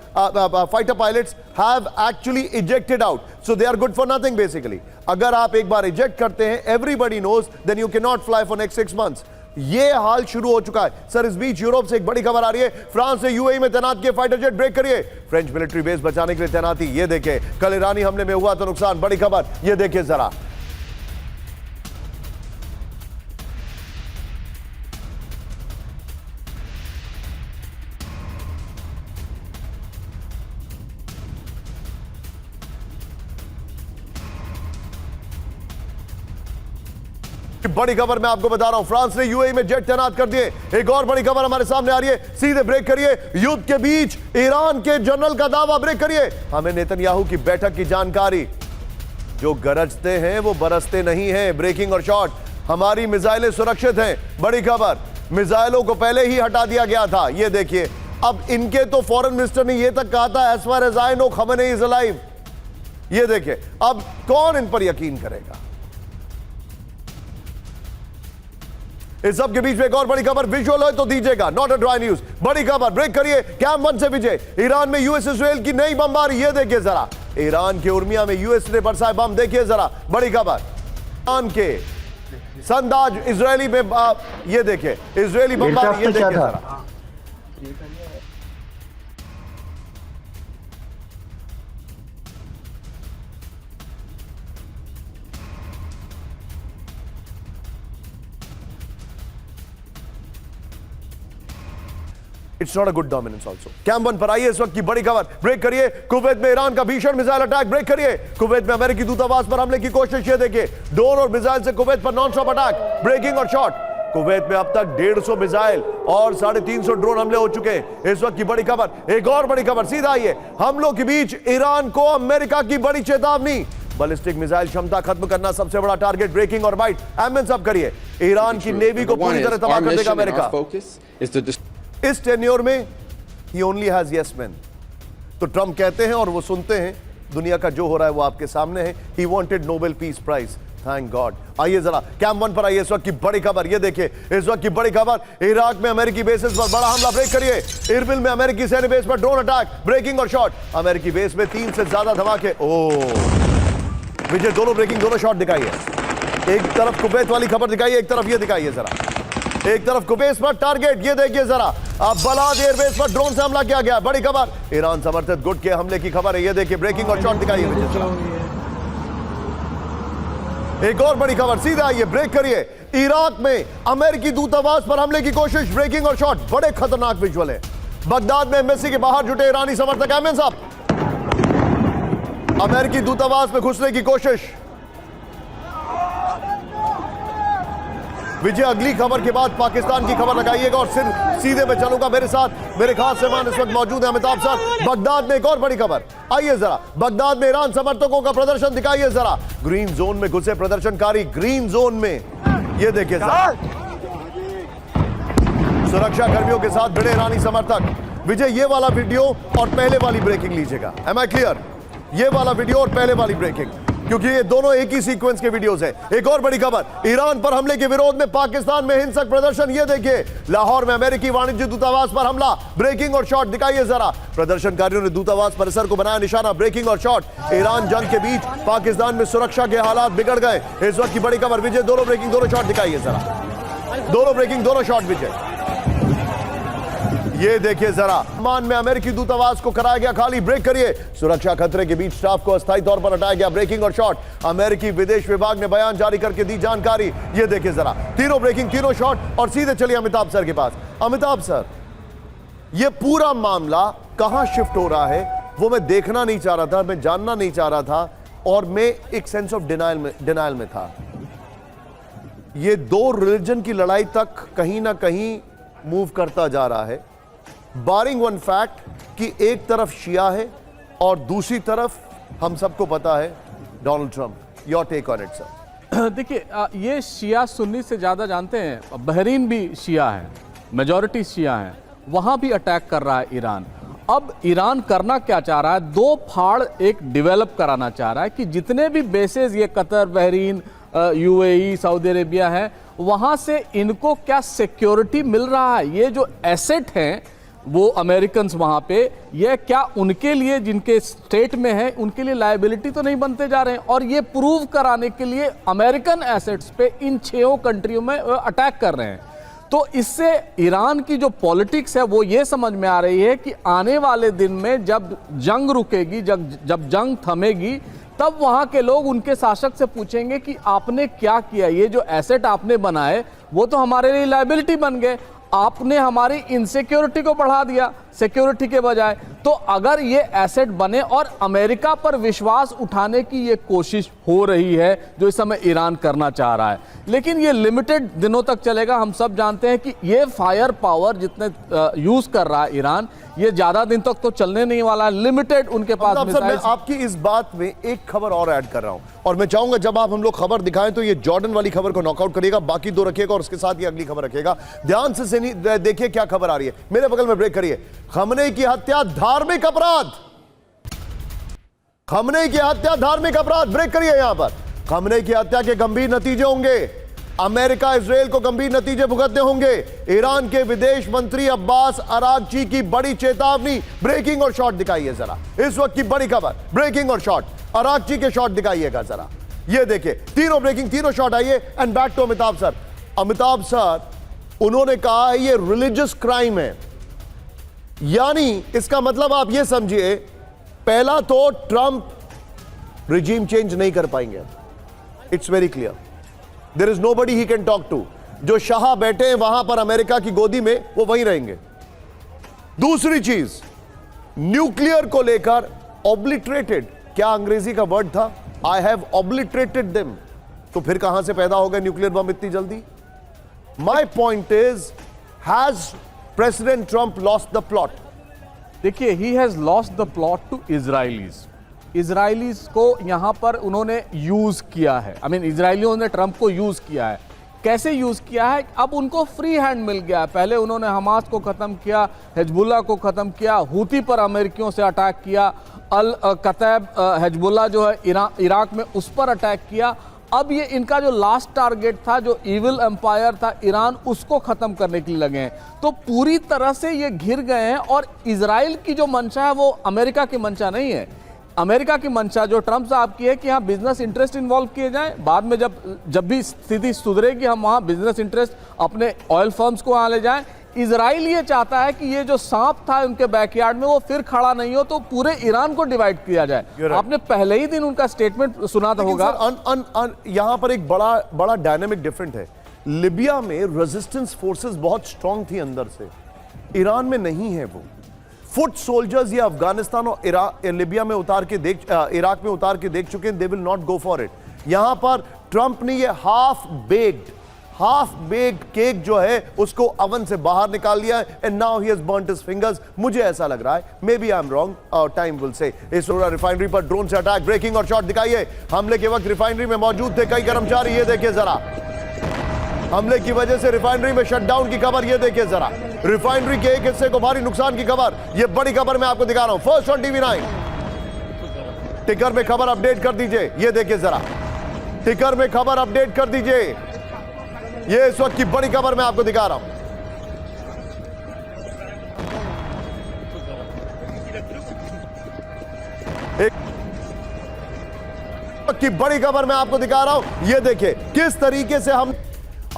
A: fighter pilots have actually ejected out. So they are good for nothing basically. अगर आप एक बार eject करते हैं, everybody knows, then you cannot fly for next 6 months. ये हाल शुरू हो चुका है। सर इस बीच यूरोप से एक बड़ी खबर आ रही है, फ्रांस ने यूएई में तैनात किए फाइटर जेट। ब्रेक करिए। फ्रेंच मिलिट्री बेस बचाने के लिए तैनाती, ये देखिए कल ईरानी हमले में हुआ तो नुकसान। बड़ी खबर ये देखिए जरा। बड़ी खबर मैं आपको बता रहा हूं, फ्रांस ने यूएई में जेट तैनात कर दिए। एक और बड़ी खबर हमारे सामने आ रही है, सीधे ब्रेक करिए। युद्ध के बीच ईरान के जनरल का दावा, ब्रेक करिए। हमें नेतन्याहू की बैठक की जानकारी। जो गरजते हैं वो बरसते नहीं हैं। ब्रेकिंग और शॉर्ट, हमारी मिसाइलें सुरक्षित हैं। बड़ी खबर, मिसाइलों को पहले ही हटा दिया गया था। ये देखिए, अब इनके तो फॉरेन मिनिस्टर ने यह तक कहा था as far as I know Khamenei is alive. ये देखिए, अब कौन इन पर यकीन करेगा। इस सब के बीच में एक और बड़ी खबर, विजुअल है तो दीजिएगा, नॉट अ ड्राई न्यूज। बड़ी खबर, ब्रेक करिए। कैंप 1 से विजय, ईरान में यूएस इजराइल की नई बमबारी। ये देखिए जरा, ईरान के उर्मिया में यूएस ने बरसाए बम। देखिए जरा बड़ी खबर, ईरान के संदाज इजरायली में ये देखिए इजरायली बमबारी। ये देखिए जरा। It's not a good dominance also. Camp 1 पर आइए इस वक्त की बड़ी खबर, ब्रेक करिए। कुवैत में ईरान का भीषण मिसाइल अटैक, ब्रेक करिए। कुवैत में अमेरिकी दूतावास पर हमले की कोशिश, ये देखिए ड्रोन और मिसाइल से कुवैत पर नॉन स्टॉप अटैक। ब्रेकिंग और शॉर्ट, कुवैत में अब तक 150 मिसाइल और 350 ड्रोन हमले हो चुके हैं। इस वक्त की बड़ी खबर, एक और बड़ी खबर, सीधा आइए। हमलों के बीच ईरान को अमेरिका की बड़ी चेतावनी, बैलिस्टिक मिसाइल क्षमता खत्म करना सबसे बड़ा टारगेट। ब्रेकिंग और बाइट, एमएन सब करिए। ईरान की नेवी को पूरी तरह तबाह कर देगा अमेरिका। इस टेन्योर में he only has yes men। तो ट्रंप कहते हैं और वो सुनते हैं, दुनिया का जो हो रहा है वो आपके सामने है। He wanted Nobel Peace Prize thank God. आइए जरा कैम 1 पर आइए। इस वक्त की बड़ी खबर ये देखिए, इस वक्त की बड़ी खबर, इराक में अमेरिकी बेसेस पर बड़ा हमला। ब्रेक करिए। इरबिल में अमेरिकी सैन्य बेस पर ड्रोन अटैक, ब्रेकिंग और शॉट। अमेरिकी बेस में 3 से ज्यादा धमाके। विजय दोनों ब्रेकिंग, दोनों शॉट दिखाइए। एक तरफ कुवैत वाली खबर दिखाइए, एक तरफ ये दिखाइए जरा। एक तरफ कुवैत पर टारगेट, ये देखिए जरा। अब बलाद एयरबेस पर ड्रोन से हमला किया गया। बड़ी खबर, ईरान समर्थित गुट के हमले की खबर है। ये देखिए ब्रेकिंग और शॉट दिखाइए विजय जरा। एक और बड़ी खबर, सीधा आइए, ब्रेक करिए। इराक में अमेरिकी दूतावास पर हमले की कोशिश, ब्रेकिंग और शॉट। बड़े खतरनाक विजुअल है। बगदाद में एम्बेसी के बाहर जुटे ईरानी समर्थक। अहमद साहब, अमेरिकी दूतावास में घुसने की कोशिश। विजय अगली खबर के बाद पाकिस्तान की खबर लगाइएगा और सिर्फ सीधे में चलूंगा। मेरे साथ मेरे खास मेहमान इस वक्त मौजूद है अमिताभ सर। बगदाद में एक और बड़ी खबर, आइए जरा। बगदाद में ईरान समर्थकों का प्रदर्शन दिखाइए जरा। ग्रीन जोन में घुसे प्रदर्शनकारी, ग्रीन जोन में, ये देखिए जरा। सुरक्षा कर्मियों के साथ भिड़े ईरानी समर्थक। विजय ये वाला वीडियो और पहले वाली ब्रेकिंग लीजिएगा। Am I clear? ये वाला वीडियो और पहले वाली ब्रेकिंग, क्योंकि ये दोनों एक ही सीक्वेंस के वीडियोस हैं। एक और बड़ी खबर, ईरान पर हमले के विरोध में पाकिस्तान में हिंसक प्रदर्शन। ये देखिए, लाहौर में अमेरिकी वाणिज्य दूतावास पर हमला, ब्रेकिंग और शॉट दिखाइए जरा। प्रदर्शनकारियों ने दूतावास परिसर को बनाया निशाना, ब्रेकिंग और शॉट। ईरान जंग के बीच पाकिस्तान में सुरक्षा के हालात बिगड़ गए। इस वक्त की बड़ी खबर, विजय दोनों ब्रेकिंग, दोनों शॉट दिखाइए जरा। दोनों ब्रेकिंग, दोनों शॉट विजय। ये देखिए जरा, मान में अमेरिकी दूतावास को कराया गया खाली, ब्रेक करिए। सुरक्षा खतरे के बीच स्टाफ को अस्थायी तौर पर हटाया गया, ब्रेकिंग और शॉट। अमेरिकी विदेश विभाग ने बयान जारी करके दी जानकारी। ये देखिए जरा, तीनों ब्रेकिंग, तीनों शॉट। और सीधे चलिए अमिताभ सर के पास। अमिताभ सर, ये पूरा मामला कहां शिफ्ट हो रहा है वो मैं देखना नहीं चाह रहा था, मैं जानना नहीं चाह रहा था, और मैं एक सेंस ऑफ डिनायल में था। ये दो रिलीजन की लड़ाई तक कहीं ना कहीं मूव करता जा रहा है, बारिंग वन फैक्ट कि एक तरफ शिया है और दूसरी तरफ हम सबको पता है Donald Trump. Your take on it sir.
E: देखिए, ये शिया सुन्नी से ज़्यादा जानते हैं। बहरीन भी शिया है, मेजॉरिटी शिया है, वहाँ भी अटैक कर रहा है ईरान। अब ईरान करना क्या चाह रहा है, दो फाड़ एक डेवलप कराना चाह रहा है कि जितने भी बेसेस ये Qatar, Bahrain, UAE, Saudi Arabia है, वहाँ से इनको क्या सिक्योरिटी मिल रहा है। ये जो एसेट हैं वो अमेरिकन्स वहाँ पे, ये क्या उनके लिए, जिनके स्टेट में है, उनके लिए लायबिलिटी तो नहीं बनते जा रहे हैं। और ये प्रूव कराने के लिए अमेरिकन एसेट्स पे इन 6 कंट्रियों में अटैक कर रहे हैं। तो इससे ईरान की जो पॉलिटिक्स है वो ये समझ में आ रही है कि आने वाले दिन में जब जंग रुकेगी, जब जंग थमेगी, तब वहाँ के लोग उनके शासक से पूछेंगे कि आपने क्या किया, ये जो एसेट आपने बनाए वो तो हमारे लिए लायबिलिटी बन गए, आपने हमारी इनसिक्योरिटी को बढ़ा दिया सिक्योरिटी के बजाय। तो अगर ये एसेट बने, और अमेरिका पर विश्वास उठाने की ये कोशिश हो रही है जो इस समय ईरान करना चाह रहा है, लेकिन ये लिमिटेड दिनों तक चलेगा। हम सब जानते हैं कि ये फायर पावर जितने यूज कर रहा है ईरान, ये ज्यादा दिन तक तो चलने नहीं वाला है। लिमिटेड उनके पास
A: सर, मैं आपकी इस बात में एक खबर और ऐड कर रहा हूं, और मैं चाहूंगा जब आप हम लोग खबर दिखाएं तो ये जॉर्डन वाली खबर को नॉकआउट करिएगा, बाकी दो रखिएगा और उसके साथ ये अगली खबर रखिएगा। ध्यान से देखिए क्या खबर आ रही है। मेरे बगल में ब्रेक करिए। खमनेई की हत्या धार्मिक अपराध, खमनेई की हत्या धार्मिक अपराध, ब्रेक करिए यहां पर। खमनेई की हत्या के गंभीर नतीजे होंगे, अमेरिका इजराइल को गंभीर नतीजे भुगतने होंगे। ईरान के विदेश मंत्री अब्बास अरागची की बड़ी चेतावनी, ब्रेकिंग और शॉट दिखाइए जरा। इस वक्त की बड़ी खबर, ब्रेकिंग और शॉट, अरागची के शॉट दिखाइएगा जरा। ये देखिए, तीनों ब्रेकिंग, तीनों शॉट। आइए and back to Amitabh sir. Amitabh sir, उन्होंने कहा है ये रिलीजियस क्राइम है, यानी इसका मतलब आप ये समझिए, पहला तो ट्रंप रिजीम चेंज नहीं कर पाएंगे। It's very clear, there is nobody he can talk to. जो शाह बैठे हैं वहां पर अमेरिका की गोदी में, वो वहीं रहेंगे। दूसरी चीज, न्यूक्लियर को लेकर ऑब्लिटरेटेड, क्या अंग्रेजी का वर्ड था, आई हैव ऑब्लिटरेटेड देम, तो फिर कहां से पैदा हो गए न्यूक्लियर बम इतनी जल्दी? My point is, has president Trump lost the plot?
E: देखिए, he has lost the plot to Israelis को यहां पर उन्होंने यूज किया है। आई मीन इजरायलियों ने ट्रंप को यूज किया है। कैसे यूज किया है? अब उनको फ्री हैंड मिल गया। पहले उन्होंने हमास को खत्म किया, हिजबुल्लाह को खत्म किया, हूती पर अमेरिकियों से अटैक किया, अल कतैब हिजबुल्लाह जो है इराक में, उस पर अटैक किया। अब ये इनका जो लास्ट टारगेट था, जो इविल एम्पायर था ईरान, उसको खत्म करने के लिए लगे हैं। तो पूरी तरह से ये घिर गए हैं। और इजराइल की जो मंशा है वो अमेरिका की मंशा नहीं है। अमेरिका की मंशा जो ट्रंप साहब की है कि यहाँ बिजनेस इंटरेस्ट इन्वॉल्व किए जाएं, बाद में जब भी स्थिति सुधरेगी हम वहाँ बिजनेस इंटरेस्ट अपने ऑयल फर्म्स को वहाँ ले जाएं। इजराइल ये चाहता है कि ये जो सांप था उनके बैकयार्ड में वो फिर खड़ा नहीं हो, तो पूरे ईरान को डिवाइड किया जाए। आपने पहले ही दिन उनका स्टेटमेंट सुना होगा।
A: यहां पर एक बड़ा डायनामिक डिफरेंट है। लिबिया में रेजिस्टेंस फोर्सेस बहुत स्ट्रांग थी अंदर से, ईरान में नहीं है वो। फुट सोल्जर्स ये अफगानिस्तान और लिबिया में उतार के इराक में उतार के देख चुके हैं, they will not go for it. यहां पर ट्रंप ने ये हाफ बेक्ड केक जो है उसको अवन से बाहर निकाल लिया है, and now he has burnt his fingers. मुझे ऐसा लग रहा है, maybe I am wrong, time will say. इस रिफाइनरी पर ड्रोन से अटैक, ब्रेकिंग और शॉट दिखाइए। हमले के वक्त रिफाइनरी में मौजूद थे कई कर्मचारी, ये देखिए जरा। हमले की वजह से रिफाइनरी में शटडाउन की खबर, ये देखिए जरा। रिफाइनरी के एक हिस्से को भारी नुकसान की खबर, ये बड़ी खबर मैं आपको दिखा रहा हूं, फर्स्ट ऑन TV9। टिकर में खबर अपडेट कर दीजिए, ये देखिए जरा। टिकर में खबर अपडेट कर दीजिए, ये इस वक्त की बड़ी खबर मैं आपको दिखा रहा हूं। की बड़ी खबर मैं आपको दिखा रहा हूं, ये देखिए किस तरीके से हम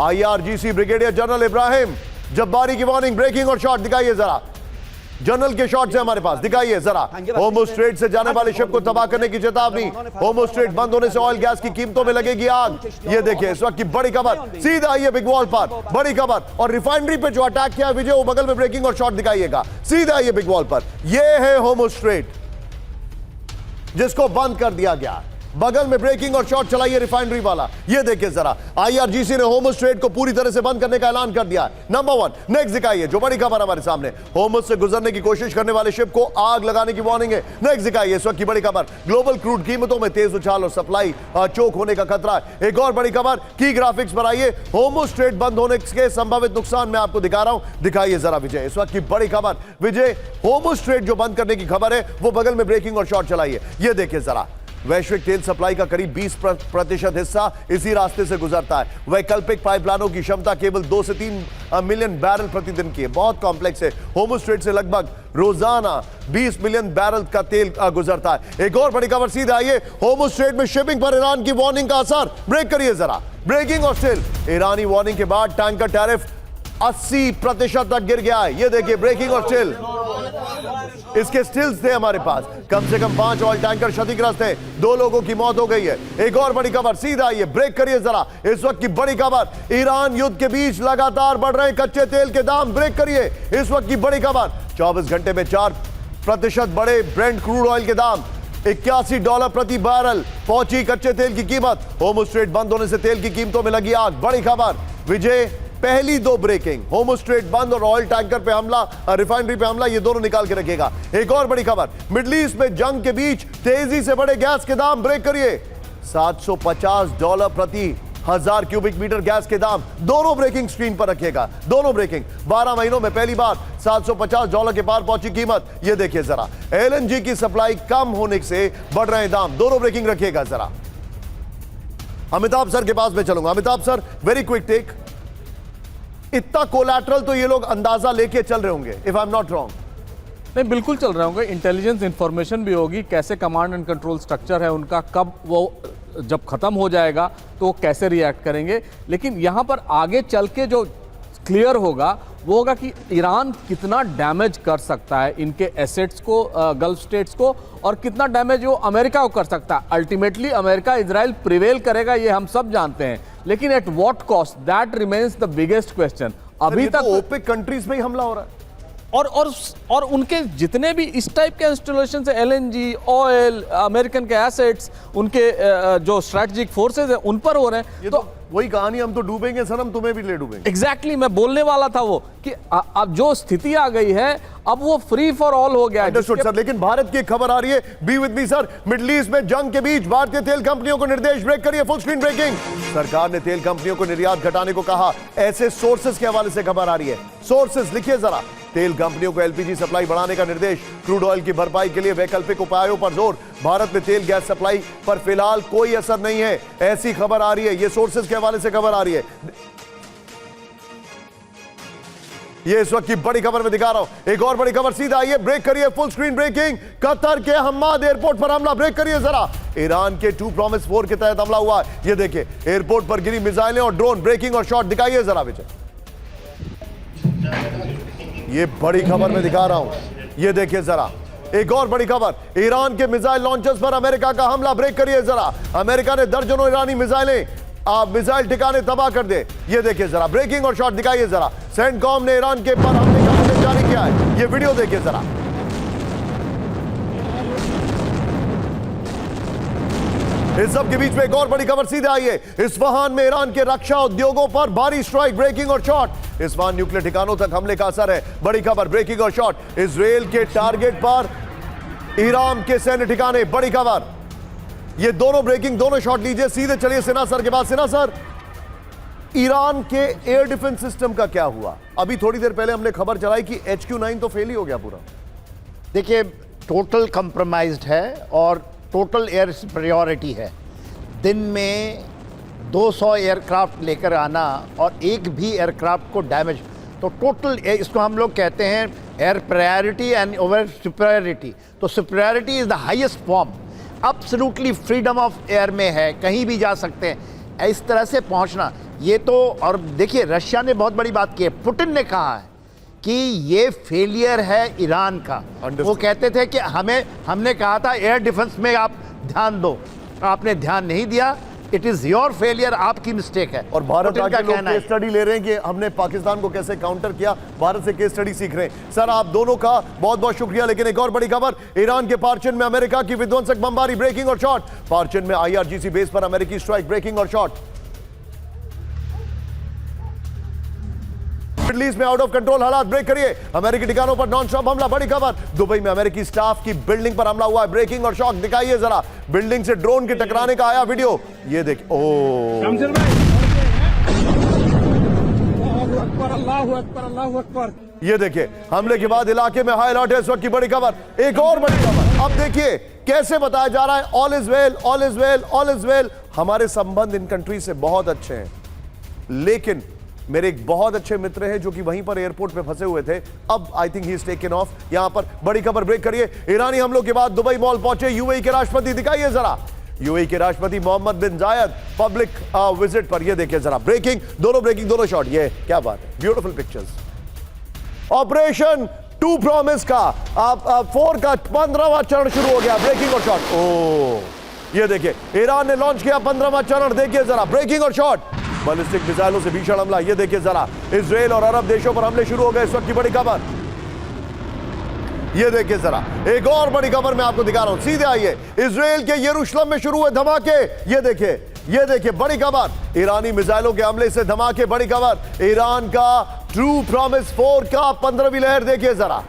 A: IRGC ब्रिगेडियर जनरल इब्राहिम जब्बारी की वार्निंग, ब्रेकिंग और शॉट दिखाइए जरा। जनरल के शॉट से हमारे पास दिखाइए जरा। होर्मुज स्ट्रेट से जाने वाले शिप को तबाह करने की चेतावनी, होर्मुज स्ट्रेट बंद होने से ऑयल गैस की कीमतों में लगेगी आग। ये देखिए इस वक्त की बड़ी खबर, सीधा आइए बिग वॉल पर, बड़ी खबर। और रिफाइनरी पे जो अटैक किया विजय, वो बगल में ब्रेकिंग और शॉट दिखाइएगा, सीधा आइए बिग वॉल पर। यह है होर्मुज स्ट्रेट जिसको बंद कर दिया गया, बगल में ब्रेकिंग और शॉट चलाइए रिफाइनरी वाला, ये देखिए जरा। IRGC ने होर्मुज स्ट्रेट को पूरी तरह से बंद करने का ऐलान कर दिया है। नंबर 1 नेक्स्ट दिखाइए, जो बड़ी खबर हमारे सामने, होर्मुज से गुजरने की कोशिश करने वाले शिप को आग लगाने की वार्निंग है। नेक्स्ट दिखाइए, इस वक्त की बड़ी खबर, ग्लोबल क्रूड कीमतों में तेज उछाल और सप्लाई चोक होने का खतरा है। एक और बड़ी खबर, की ग्राफिक्स पर आइए, होर्मुज स्ट्रेट बंद होने के संभावित नुकसान मैं आपको दिखा रहा हूं, दिखाइए जरा विजय। इस वक्त की बड़ी खबर विजय, होर्मुज स्ट्रेट जो बंद करने की खबर है, वो बगल में ब्रेकिंग और शॉट चलाइए, ये देखिए जरा। वैश्विक तेल सप्लाई का करीब 20% हिस्सा इसी रास्ते से गुजरता है। वैकल्पिक पाइपलाइनों की क्षमता केवल 2 से 3 मिलियन बैरल प्रतिदिन की है, बहुत कॉम्प्लेक्स है। होर्मुज स्ट्रेट से लगभग रोजाना 20 मिलियन बैरल का तेल गुजरता है। एक और बड़ी खबर, सीधे आइए, होर्मुज स्ट्रेट में शिपिंग पर ईरान की वार्निंग का असर, ब्रेक करिए जरा। ब्रेकिंग और स्टिल, ईरानी वार्निंग के बाद टैंकर टैरिफ 80% तक गिर गया है, ये देखिए ब्रेकिंग और स्टिल। इसके स्टिल्स थे हमारे पास, कम से कम 5 ऑयल टैंकर क्षतिग्रस्त थे, 2 लोगों की मौत हो गई है। एक और बड़ी खबर, सीधा आइए, ब्रेक करिए जरा। इस वक्त की बड़ी खबर, ईरान युद्ध के बीच लगातार बढ़ रहे कच्चे तेल के दाम, ब्रेक करिए। इस वक्त की बड़ी खबर, 24 घंटे में 4% बढ़े ब्रेंट क्रूड ऑयल के दाम, $81 प्रति बैरल पहुंची कच्चे तेल की कीमत। होर्मुज स्ट्रेट बंद होने से तेल की कीमतों में लगी आग, बड़ी खबर विजय। पहली 2 ब्रेकिंग, होर्मुज स्ट्रेट बंद और ऑयल टैंकर पे हमला, रिफाइनरी पे हमला, ये दोनों निकाल के रखेगा। एक और बड़ी खबर, मिडिल ईस्ट में जंग के बीच तेजी से बढ़े गैस के दाम, ब्रेक करिए। $750 प्रति 1000 क्यूबिक मीटर गैस के दाम, दोनों ब्रेकिंग स्क्रीन पर रखेगा, दोनों ब्रेकिंग। 12 महीनों में पहली बार $750 के पार पहुंची कीमत, ये देखिए जरा। LNG की सप्लाई कम होने से बढ़ रहे दाम, दोनों ब्रेकिंग रखिएगा जरा। अमिताभ सर के पास में चलूंगा। Amitabh sir, very quick take. इतना कोलैटरल तो ये लोग अंदाजा लेके चल रहे होंगे, if I am not wrong.
E: नहीं, बिल्कुल चल रहे होंगे। इंटेलिजेंस इंफॉर्मेशन भी होगी, कैसे कमांड एंड कंट्रोल स्ट्रक्चर है उनका, कब वो जब खत्म हो जाएगा तो वो कैसे रिएक्ट करेंगे। लेकिन यहाँ पर आगे चल के जो क्लियर होगा वो होगा कि ईरान कितना डैमेज कर सकता है इनके एसेट्स को, गल्फ स्टेट्स को, और कितना डैमेज वो अमेरिका को कर सकता है। अल्टीमेटली अमेरिका इजराइल प्रिवेल करेगा, ये हम सब जानते हैं, लेकिन at what cost, that remains the biggest question. अभी तक
A: ओपेक कंट्रीज में ही हमला हो रहा है,
E: और उनके जितने भी इस टाइप के इंस्टॉलेशन है, LNG, ऑयल, अमेरिकन के एसेट्स, उनके जो स्ट्रैटेजिक फोर्सेज है उन पर हो रहे हैं।
A: तो वही कहानी, हम तो डूबेंगे सर, हम तुम्हें भी ले डूबेंगे।
E: एग्जैक्टली मैं बोलने वाला था वो कि अब जो स्थिति आ गई है, अब वो फ्री फॉर ऑल हो गया है।
A: सर, लेकिन भारत की खबर आ रही है, be with me sir. Middle east में जंग के बीच भारतीय तेल कंपनियों को निर्देश, ब्रेक करिए, फुल स्क्रीन ब्रेकिंग। सरकार ने तेल कंपनियों को निर्यात घटाने को कहा, ऐसे सोर्सेस के हवाले से खबर आ रही है। सोर्सेस लिखिए जरा, तेल कंपनियों को एलपीजी सप्लाई बढ़ाने का निर्देश, क्रूड ऑयल की भरपाई के लिए वैकल्पिक उपायों पर जोर। भारत में तेल गैस सप्लाई पर फिलहाल कोई असर नहीं है, ऐसी खबर आ रही है। ये सोर्सेज के हवाले से खबर आ रही है। ये इस वक्त की बड़ी खबर में दिखा रहा हूं। एक और बड़ी खबर सीधा आई है, ब्रेक करिए, फुल स्क्रीन ब्रेकिंग। कतर के हम्माद एयरपोर्ट पर हमला, ब्रेक करिए जरा। ईरान के 2 प्रॉमिस 4 के तहत हमला हुआ है। ये देखिए एयरपोर्ट पर गिरी मिसाइलें और ड्रोन, ब्रेकिंग और शॉट दिखाइए जरा विजय। ये बड़ी खबर में दिखा रहा हूं, ये देखिए जरा। एक और बड़ी खबर, ईरान के मिसाइल लॉन्चर्स पर अमेरिका का हमला, ब्रेक करिए जरा। अमेरिका ने दर्जनों ईरानी मिसाइल ठिकाने तबाह कर दे। ये देखिए जरा, ब्रेकिंग और शॉट दिखाइए जरा। सेंटकॉम ने ईरान के पर हमले का मैसेज जारी किया है। ये वीडियो देखिए जरा। इस सब के बीच में एक और बड़ी खबर सीधे आई है। इस्फहान में ईरान के रक्षा उद्योगों पर भारी स्ट्राइक, ब्रेकिंग और शॉट। इस्फहान न्यूक्लियर ठिकानों तक हमले का असर है। बड़ी खबर, ब्रेकिंग और शॉट। इजराइल के टारगेट पर ईरान के सैन्य ठिकाने, बड़ी खबर। ये दोनों ब्रेकिंग, दोनों शॉट लीजिए। सीधे चलिए सिन्हा सर के पास। सिन्हा सर, ईरान के एयर डिफेंस सिस्टम का क्या हुआ? अभी थोड़ी देर पहले हमने खबर चलाई कि HQ-9 तो फेल ही हो गया पूरा।
B: देखिए, टोटल कंप्रोमाइज्ड है और टोटल एयर सुपीरियॉरिटी है। दिन में 200 एयरक्राफ्ट लेकर आना और एक भी एयरक्राफ्ट को डैमेज, तो टोटल इसको हम लोग कहते हैं air priority and over superiority. तो superiority is the highest form. Absolutely freedom of air में है, कहीं भी जा सकते हैं। इस तरह से पहुंचना ये तो, और देखिए रशिया ने बहुत बड़ी बात की है। पुतिन ने कहा है कि ये फेलियर है ईरान का। वो कहते थे कि हमने कहा था एयर डिफेंस में आप ध्यान दो, आपने ध्यान नहीं दिया, इट इज योर फेलियर, आपकी मिस्टेक है।
A: और भारत
B: का
A: आके लोग
B: कहना
A: केस
B: है
A: स्टडी ले रहे हैं कि हमने पाकिस्तान को कैसे काउंटर किया, भारत से केस स्टडी सीख रहे हैं। सर आप दोनों का बहुत बहुत शुक्रिया। लेकिन एक और बड़ी खबर, ईरान के पार्चिन में अमेरिका की विध्वंसक बमबारी, ब्रेकिंग और शॉट। पार्चिन में IRGC बेस पर अमेरिकी स्ट्राइक, ब्रेकिंग और शॉट। मिडल ईस्ट में आउट ऑफ कंट्रोल हालात, ब्रेक करिए। अमेरिकी ठिकानों पर नॉन स्टॉप हमला, बड़ी खबर। दुबई में अमेरिकी स्टाफ की बिल्डिंग पर हमला हुआ है, ब्रेकिंग और शॉक दिखाइए जरा। बिल्डिंग से ड्रोन के टकराने का आया वीडियो, ये देखिए। ओ
F: अल्लाहू अकबर।
A: ये देखिए, हमले के बाद इलाके में हाई अलर्ट है। इस वक्त की बड़ी खबर। एक और बड़ी खबर, अब देखिए कैसे बताया जा रहा है, all is well, all is well, all is well. हमारे संबंध इन कंट्री से बहुत अच्छे हैं, लेकिन मेरे एक बहुत अच्छे मित्र हैं जो कि वहीं पर एयरपोर्ट पे फंसे हुए थे। अब I think he is taken of. यहां पर बड़ी खबर, ब्रेक करिए। ईरानी हमलों के बाद दुबई मॉल पहुंचे UAE के राष्ट्रपति, दिखाइए जरा। UAE के राष्ट्रपति मोहम्मद बिन जायद पब्लिक विजिट पर, ये देखिए जरा। ब्रेकिंग, दोनों शॉट। ये क्या बात है, ब्यूटीफुल पिक्चर्स। ऑपरेशन 2 प्रॉमिस का 4 का 15वां चरण शुरू हो गया, ब्रेकिंग और शॉट। ओ ये देखिए, ईरान ने लॉन्च किया 15वां चरण, देखिए जरा। ब्रेकिंग और शॉट, बैलिस्टिक मिसाइलों से भीषण हमला, ये देखिए जरा। इजराइल और अरब देशों पर हमले शुरू हो गए। इस वक्त की बड़ी खबर, ये देखिए जरा। एक और बड़ी खबर मैं आपको दिखा रहा हूं, सीधे आइए। इजराइल के यरूशलेम में शुरू हुए धमाके, ये देखिए बड़ी खबर। ईरानी मिसाइलों के हमले से धमाके, बड़ी खबर। ईरान का ट्रू प्रॉमिस 4 का 15वीं लहर, देखिए जरा।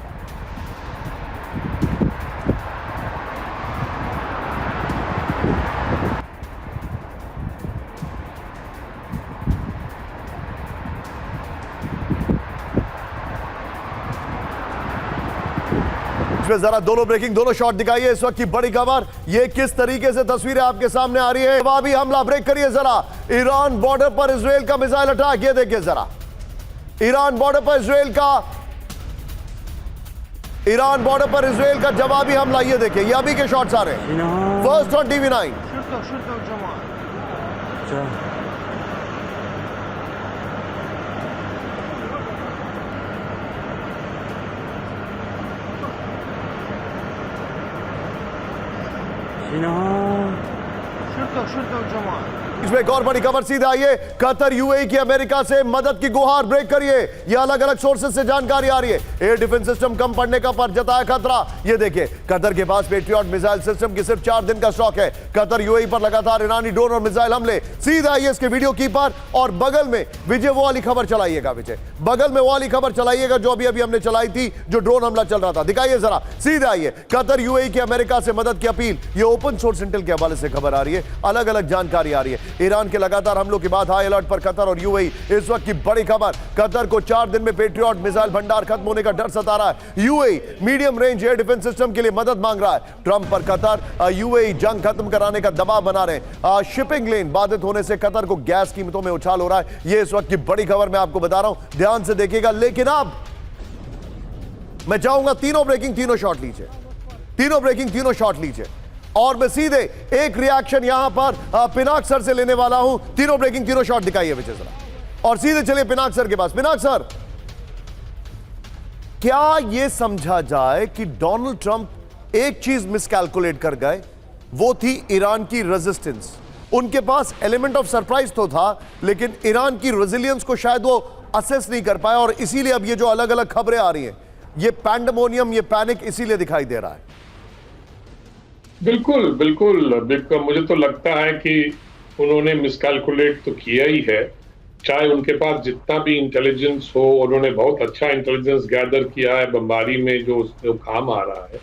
A: जरा दोनों ब्रेकिंग, दोनों शॉट दिखाइए। इस वक्त की बड़ी खबर, ये किस तरीके से तस्वीरें आपके सामने आ रही है। जवाबी हमला, ब्रेक करिए जरा। ईरान बॉर्डर पर इजराइल का मिसाइल अटैक, ये देखिए जरा। ईरान बॉर्डर पर इजराइल का जवाबी हमला, ये देखिए। ये अभी के शॉट्स आ रहे हैं, फर्स्ट ऑन TV9। इसमें एक और बड़ी खबर सीधे आइए। कतर UAE की अमेरिका से मदद की गुहार, ब्रेक करिए। ये अलग अलग सोर्सेज से जानकारी आ रही है। एयर डिफेंस सिस्टम कम पड़ने का पर जताया खतरा, ये देखिए। कतर के पास पेट्रियट मिसाइल सिस्टम की सिर्फ 4 दिन का स्टॉक है। कतर UAE पर लगातार ईरानी ड्रोन और मिसाइल हमले। सीधे आइए इसके वीडियो की पर, और बगल में विजय वो वाली खबर चलाइएगा। विजय बगल में वो वाली खबर चलाइएगा जो अभी हमने चलाई थी, जो ड्रोन हमला चल रहा था, दिखाइए जरा। सीधे आइए। कतर UAE की अमेरिका से मदद की अपील, ये ओपन सोर्स इंटेल के हवाले से खबर आ रही है, अलग अलग जानकारी आ रही है। ईरान के लगातार हमलों के बाद हाई अलर्ट पर कतर और यूएई। इस वक्त की बड़ी खबर, कतर को 4 दिन में पेट्रियट मिसाइल भंडार खत्म होने का डर सता रहा है। UAE medium range air defence system के लिए मदद मांग रहा है। ट्रंप पर कतर यूएई जंग खत्म कराने का दबाव बना रहे हैं। शिपिंग लेन बाधित होने से कतर को गैस कीमतों में उछाल हो रहा है। यह इस वक्त की बड़ी खबर मैं आपको बता रहा हूं, ध्यान से देखिएगा। लेकिन अब मैं चाहूंगा तीनों ब्रेकिंग तीनों शॉट लीजिए, तीनों ब्रेकिंग तीनों शॉट लीजिए, और मैं सीधे एक रिएक्शन यहां पर पिनाक सर से लेने वाला हूं। तीनों ब्रेकिंग तीनों शॉट दिखाइए विजय जरा, और सीधे चलिए पिनाक सर के पास। पिनाक सर, क्या यह समझा जाए कि डोनाल्ड ट्रंप एक चीज मिसकैलकुलेट कर गए, वो थी ईरान की रेजिस्टेंस। उनके पास एलिमेंट ऑफ सरप्राइज तो था, लेकिन ईरान की रेजिलियंस को शायद वो असेस नहीं कर पाए, और इसीलिए अब ये जो अलग अलग खबरें आ रही हैं, ये पैंडेमोनियम, ये पैनिक इसीलिए दिखाई दे रहा है।
D: बिल्कुल बिल्कुल बिल्कुल, मुझे तो लगता है कि उन्होंने मिसकैलकुलेट तो किया ही है। चाहे उनके पास जितना भी इंटेलिजेंस हो, उन्होंने बहुत अच्छा इंटेलिजेंस गैदर किया है बमबारी में, जो काम आ रहा है।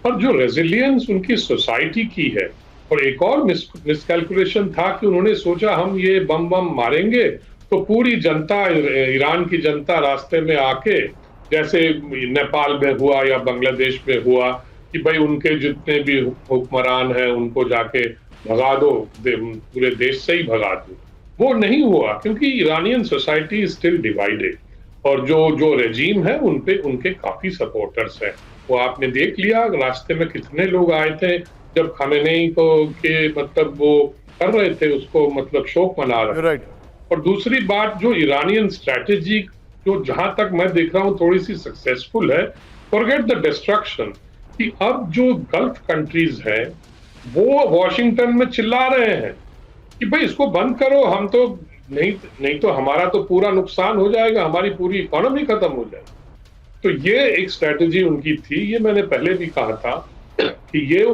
D: पर जो रेजिलियंस उनकी सोसाइटी की है, और एक और मिसकैलकुलेशन था कि उन्होंने सोचा हम ये बम मारेंगे तो पूरी जनता, ईरान की जनता रास्ते में आके, जैसे नेपाल में हुआ या बांग्लादेश में हुआ, कि भाई उनके जितने भी हुक्मरान हैं उनको जाके भगा दो, पूरे देश से ही भगा दो। वो नहीं हुआ, क्योंकि ईरानियन सोसाइटी स्टिल डिवाइडेड, और जो रेजीम है उनपे उनके काफी सपोर्टर्स हैं। वो आपने देख लिया रास्ते में कितने लोग आए थे जब खमेनेई को के मतलब वो कर रहे थे, उसको मतलब शोक मना रहे थे। और दूसरी बात, जो ईरानियन स्ट्रैटेजी जो जहां तक मैं देख रहा हूं थोड़ी सी सक्सेसफुल है, फॉरगेट द डिस्ट्रक्शन, कि अब जो गल्फ कंट्रीज हैं वो वॉशिंगटन में चिल्ला रहे हैं कि भाई इसको बंद करो, हम तो नहीं तो हमारा तो पूरा नुकसान हो जाएगा, हमारी पूरी इकोनॉमी खत्म हो जाएगी। तो ये एक स्ट्रैटेजी उनकी थी। ये मैंने पहले भी कहा था कि ये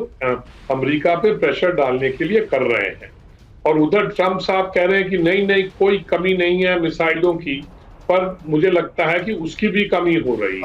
D: अमेरिका पे प्रेशर डालने के लिए कर रहे हैं, और उधर ट्रंप साहब कह रहे हैं कि नहीं कोई कमी नहीं है मिसाइलों की, पर मुझे लगता है कि उसकी भी कमी हो रही है।